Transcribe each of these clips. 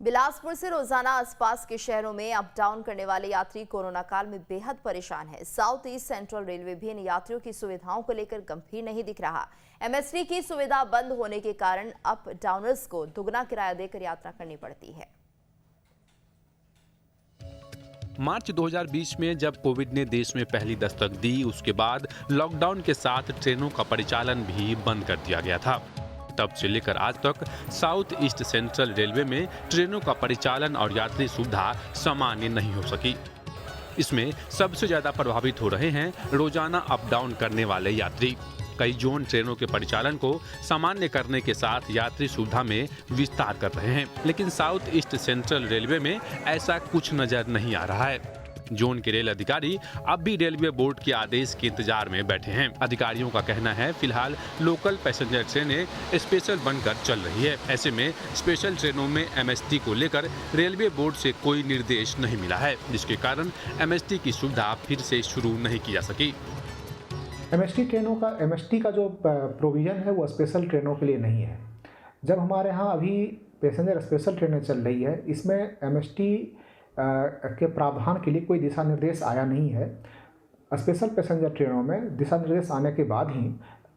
बिलासपुर से रोजाना आसपास के शहरों में अप डाउन करने वाले यात्री कोरोना काल में बेहद परेशान हैं। साउथ ईस्ट सेंट्रल रेलवे भी इन यात्रियों की सुविधाओं को लेकर गंभीर नहीं दिख रहा। एमएसटी की सुविधा बंद होने के कारण अप डाउनर्स को दुगना किराया देकर यात्रा करनी पड़ती है। मार्च 2020 में जब कोविड ने देश में पहली दस्तक दी, उसके बाद लॉकडाउन के साथ ट्रेनों का परिचालन भी बंद कर दिया गया था। तब से लेकर आज तक साउथ ईस्ट सेंट्रल रेलवे में ट्रेनों का परिचालन और यात्री सुविधा सामान्य नहीं हो सकी। इसमें सबसे ज्यादा प्रभावित हो रहे हैं रोजाना अप डाउन करने वाले यात्री। कई जोन ट्रेनों के परिचालन को सामान्य करने के साथ यात्री सुविधा में विस्तार कर रहे हैं, लेकिन साउथ ईस्ट सेंट्रल रेलवे में ऐसा कुछ नजर नहीं आ रहा है। जोन के रेल अधिकारी अब भी रेलवे बोर्ड के आदेश के इंतजार में बैठे हैं। अधिकारियों का कहना है फिलहाल लोकल पैसेंजर ट्रेनें स्पेशल बनकर चल रही है। ऐसे में स्पेशल ट्रेनों में एमएसटी को लेकर रेलवे बोर्ड से कोई निर्देश नहीं मिला है, जिसके कारण एमएसटी की सुविधा फिर से शुरू नहीं की जा सकी। एमएसटी का जो प्रोविज़न है वो स्पेशल ट्रेनों के लिए नहीं है। जब हमारे यहाँ अभी पैसेंजर स्पेशल ट्रेनें चल रही है, इसमें एमएसटी के प्रावधान के लिए कोई दिशा निर्देश आया नहीं है। स्पेशल पैसेंजर ट्रेनों में दिशा निर्देश आने के बाद ही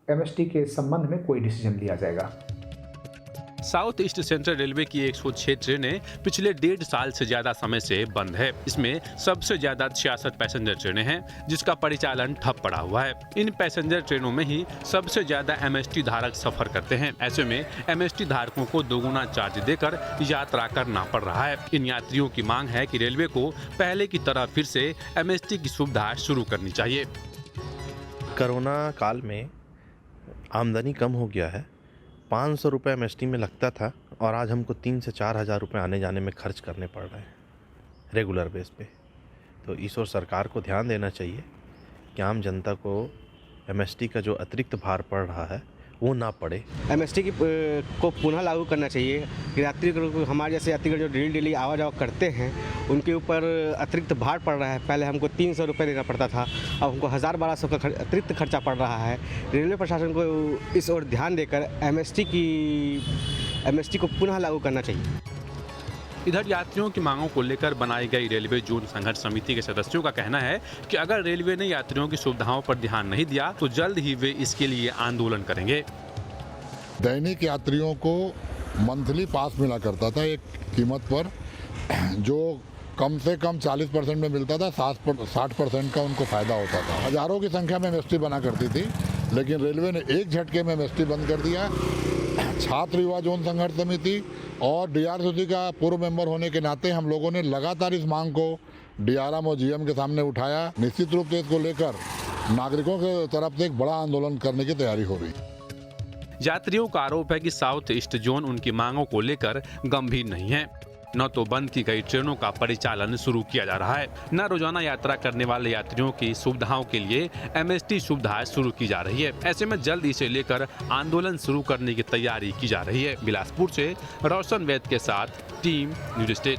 एमएसटी के संबंध में कोई डिसीजन लिया जाएगा। साउथ ईस्ट सेंट्रल रेलवे की 106 ट्रेनें पिछले 1.5 साल से ज्यादा समय से बंद है। इसमें सबसे ज्यादा 66 पैसेंजर ट्रेनें हैं, जिसका परिचालन ठप पड़ा हुआ है। इन पैसेंजर ट्रेनों में ही सबसे ज्यादा एमएसटी धारक सफर करते हैं। ऐसे में एमएसटी धारकों को दोगुना चार्ज देकर यात्रा करना पड़ रहा है। इन यात्रियों की मांग है कि रेलवे को पहले की तरह फिर से एमएसटी की सुविधा शुरू करनी चाहिए। कोरोना काल में आमदनी कम हो गया है। 500 रुपये एमएसटी में लगता था और आज हमको 3 से 4 हज़ार रुपये आने जाने में खर्च करने पड़ रहे हैं रेगुलर बेस पे। तो इस ओर सरकार को ध्यान देना चाहिए कि आम जनता को एमएसटी का जो अतिरिक्त भार पड़ रहा है वो ना पड़े। एमएसटी को पुनः लागू करना चाहिए कि यात्री हमारे जैसे यात्रीगण जो डेली आवा जावा करते हैं उनके ऊपर अतिरिक्त भार पड़ रहा है। पहले हमको 300 रुपये देना पड़ता था, अब हमको 1000-1200 का अतिरिक्त खर्चा पड़ रहा है। रेलवे प्रशासन को इस ओर ध्यान देकर एमएसटी को पुनः लागू करना चाहिए। इधर यात्रियों की मांगों को लेकर बनाई गई रेलवे जोन संघर्ष समिति के सदस्यों का कहना है कि अगर रेलवे ने यात्रियों की सुविधाओं पर ध्यान नहीं दिया तो जल्द ही वे इसके लिए आंदोलन करेंगे। दैनिक यात्रियों को मंथली पास मिला करता था एक कीमत पर, जो कम से कम 40% में मिलता था, 60% का उनको फायदा होता था। हजारों की संख्या में एमएसटी बना करती थी, लेकिन रेलवे ने एक झटके में एमएसटी बंद कर दिया। छात्र युवा जोन संघर्ष समिति और डीआरसीसी का पूर्व मेंबर होने के नाते हम लोगों ने लगातार इस मांग को डीआरएम और जीएम के सामने उठाया। निश्चित रूप से इसको लेकर नागरिकों की तरफ से एक बड़ा आंदोलन करने की तैयारी हो रही। यात्रियों का आरोप है कि साउथ ईस्ट जोन उनकी मांगों को लेकर गंभीर नहीं है। न तो बंद की गई ट्रेनों का परिचालन शुरू किया जा रहा है, न रोजाना यात्रा करने वाले यात्रियों की सुविधाओं के लिए एमएसटी सुविधा शुरू की जा रही है। ऐसे में जल्द इसे लेकर आंदोलन शुरू करने की तैयारी की जा रही है। बिलासपुर से रोशन वैद के साथ टीम न्यूज स्टेट।